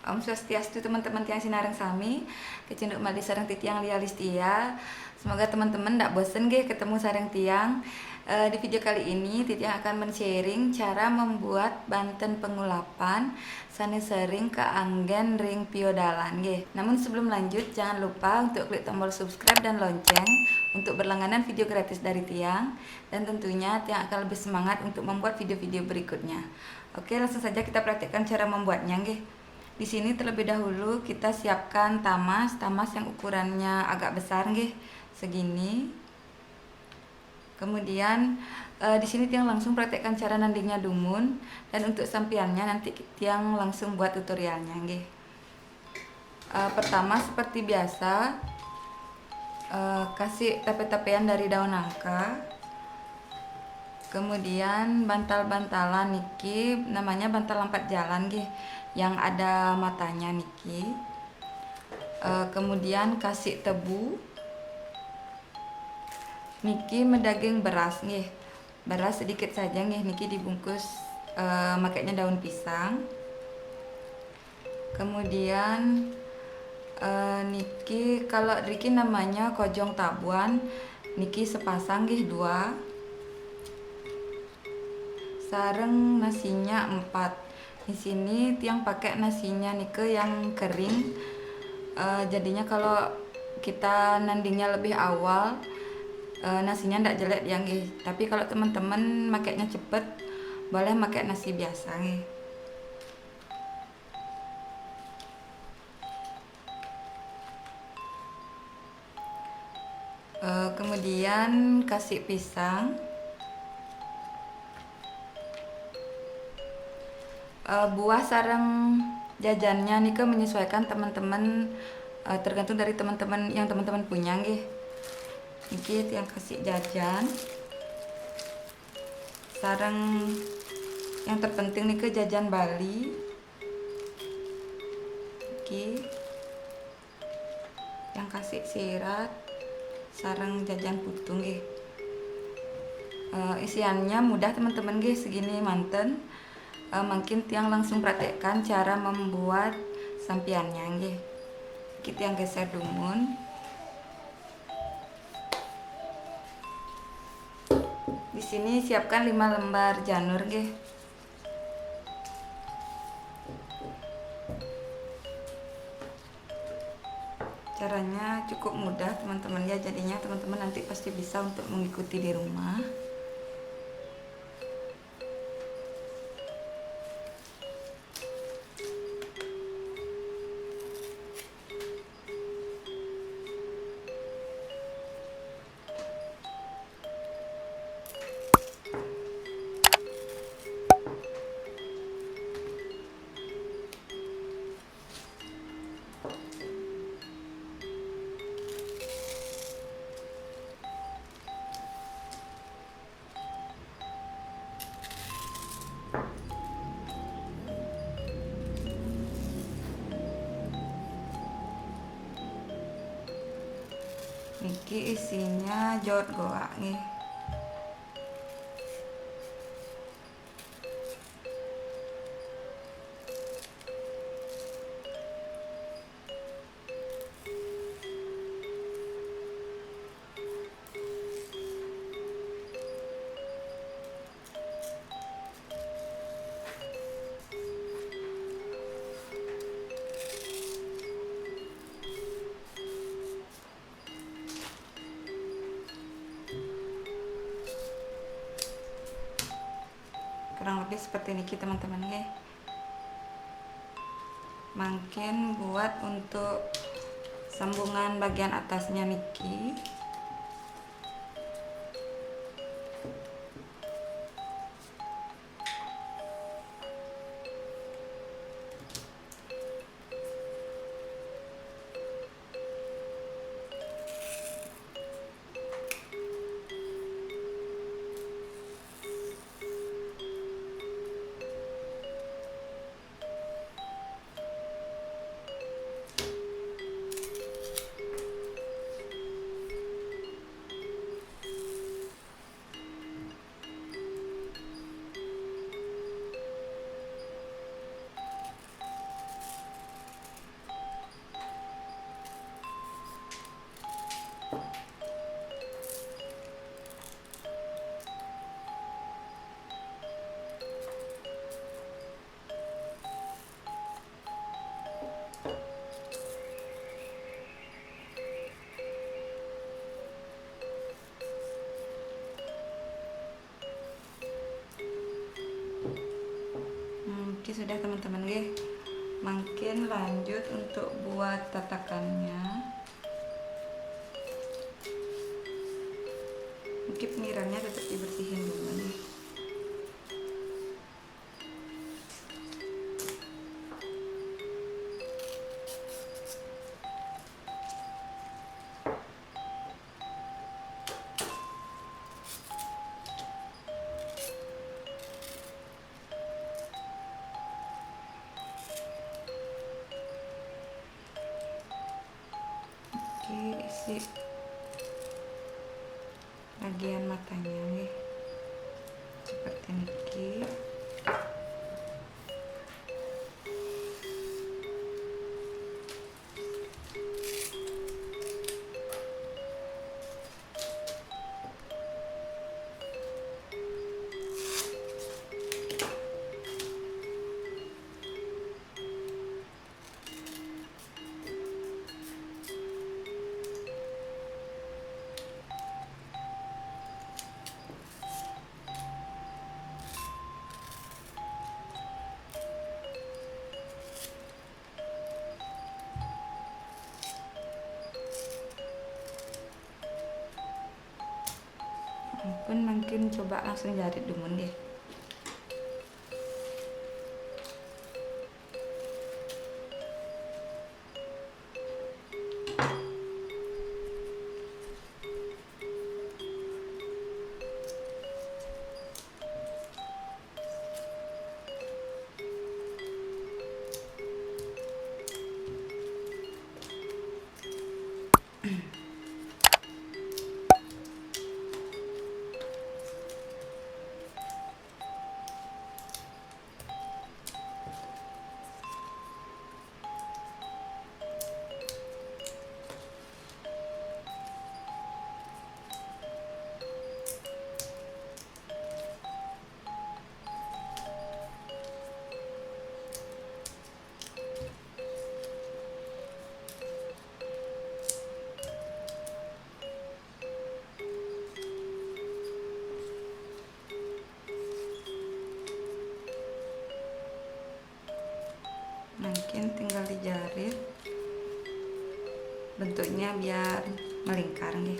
Om Swastiastu teman-teman tiang sinareng sami, kecinduk mali sareng titiang Lia Listia. Semoga teman-teman ndak bosen ge ketemu sareng tiang. Di video kali ini titiang akan men-sharing cara membuat banten pengulapan sane sering keanggen ring piodalan ge. Namun sebelum lanjut jangan lupa untuk klik tombol subscribe dan lonceng untuk berlangganan video gratis dari tiang, dan tentunya tiang akan lebih semangat untuk membuat video-video berikutnya. Oke, langsung saja kita praktekkan cara membuatnya ge. Di sini terlebih dahulu kita siapkan tamas yang ukurannya agak besar nggih, segini. Kemudian di sini tiang langsung praktekkan cara nandingnya dumun, dan untuk sampiannya nanti tiang langsung buat tutorialnya nggih. Pertama seperti biasa kasih tape-tapean dari daun nangka. Kemudian bantal-bantalan niki namanya bantal 4 jalan nggih, yang ada matanya niki. Kemudian kasih tebu niki medaging beras nggih, beras sedikit saja nggih, niki dibungkus makanya daun pisang. Kemudian niki kalau niki namanya kojong tabuan, niki sepasang nggih 2. Sareng nasinya 4. Di sini tiang pakai nasinya nike yang kering. Jadinya kalau kita nandingnya lebih awal nasinya ndak jelek ya nggih. Tapi kalau teman-teman makainya cepet, boleh pakai nasi biasa nggih. Kemudian kasih pisang. Buah sareng jajannya nika menyesuaikan teman-teman, tergantung dari teman-teman yang teman-teman punya nggih. Niki yang kasih jajan sareng yang terpenting nika jajan Bali. Niki yang kasih sirat sareng jajan putu nggih. Isiannya mudah teman-teman nggih, segini manten. Mungkin tiang langsung praktekkan cara membuat sampiannya nggih. Kita yang geser dumun. Di sini siapkan 5 lembar janur nggih. Caranya cukup mudah teman-teman ya, jadinya teman-teman nanti pasti bisa untuk mengikuti di rumah. Niki isinya jod goa nih. Kurang lebih seperti ini teman-teman ya. Makin buat untuk sambungan bagian atasnya niki. niki sudah teman-teman nggih. Makin lanjut untuk buat tatakannya. Mungkin pinggirannya tetap dibersihin dulu nih. Isi bagian matanya nih seperti niki. Pun mungkin coba langsung jahit dulu deh. Mungkin tinggal dijarit bentuknya biar melingkar nih.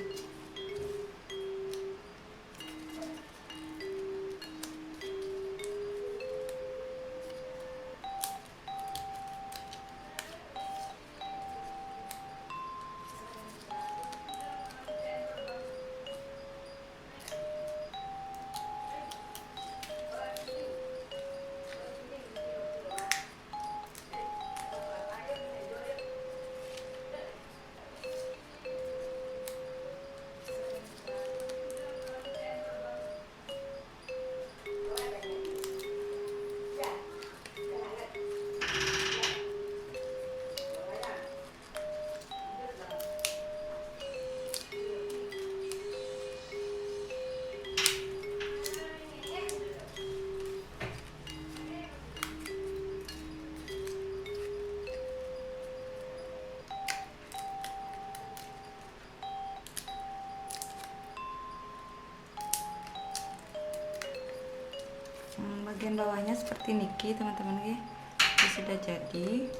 Bagian bawahnya seperti niki teman-teman ya. Ini sudah jadi.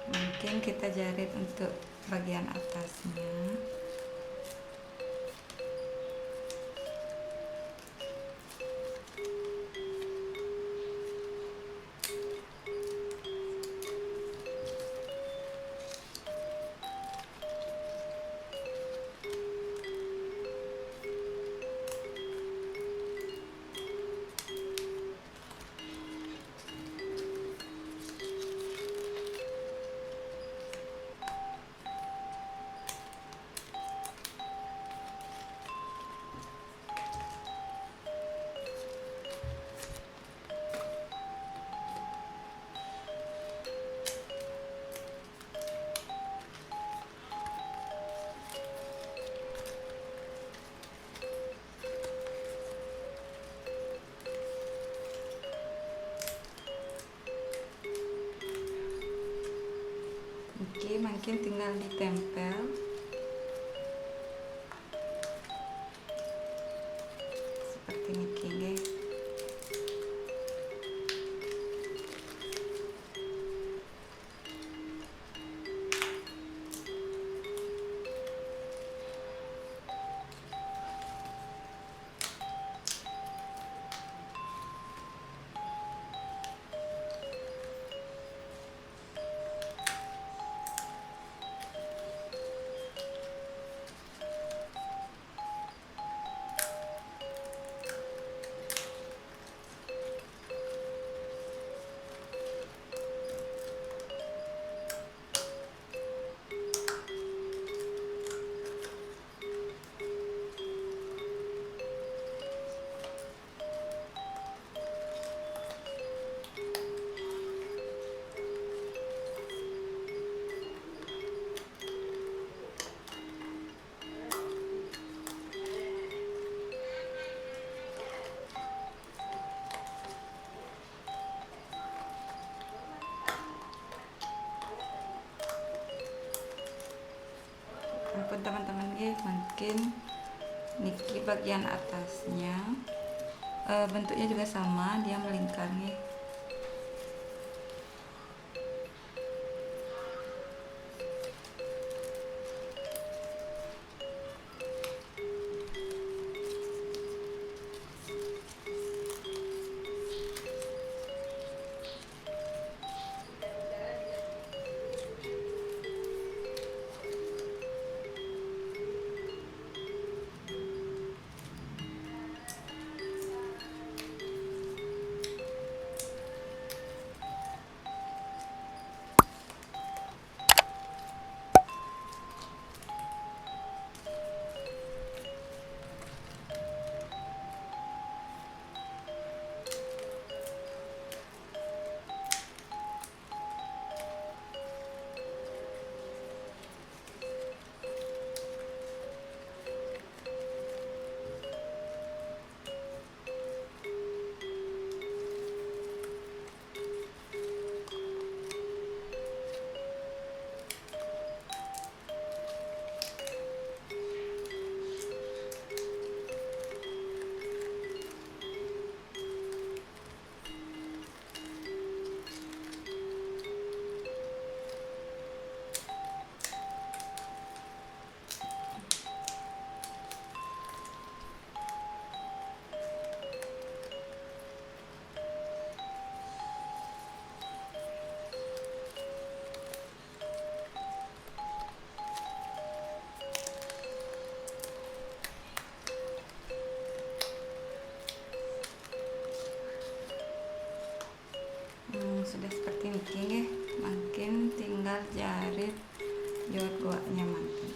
Mungkin kita jahit untuk bagian atasnya. Oke, makin tinggal ditempel seperti ini. teman-teman nggih, mungkin niki bagian atasnya bentuknya juga sama, dia melingkar nih. Sudah seperti ini, makin tinggal jarit dua-duanya makin.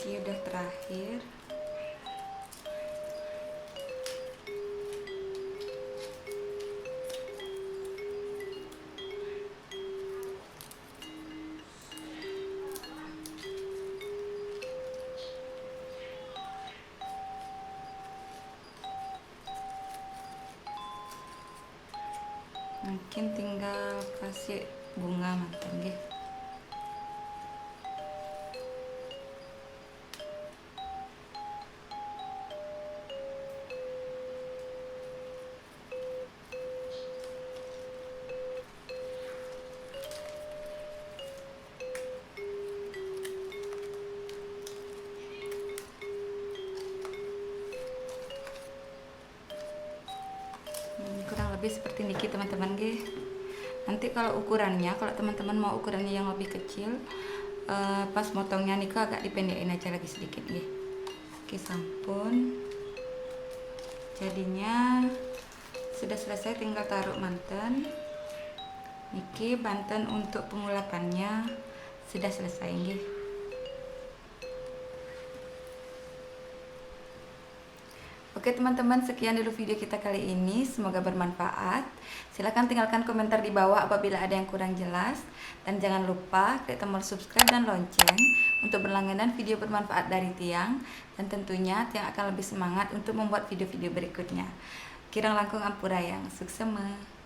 Ini udah terakhir. Mungkin tinggal kasih bunga mantan nggih. lebih seperti niki teman-teman ge. Nanti kalau ukurannya, kalau teman-teman mau ukurannya yang lebih kecil, pas motongnya nika agak dipendekin aja lagi sedikit ge. Oke, sampun. Jadinya sudah selesai, tinggal taruh manten. Niki banten untuk pengulapannya sudah selesai nggih. Oke teman-teman, sekian dulu video kita kali ini, semoga bermanfaat. Silahkan tinggalkan komentar di bawah apabila ada yang kurang jelas, dan jangan lupa klik tombol subscribe dan lonceng untuk berlangganan video bermanfaat dari Tiang, dan tentunya Tiang akan lebih semangat untuk membuat video-video berikutnya. Kirang langkung ampurayang, suksema.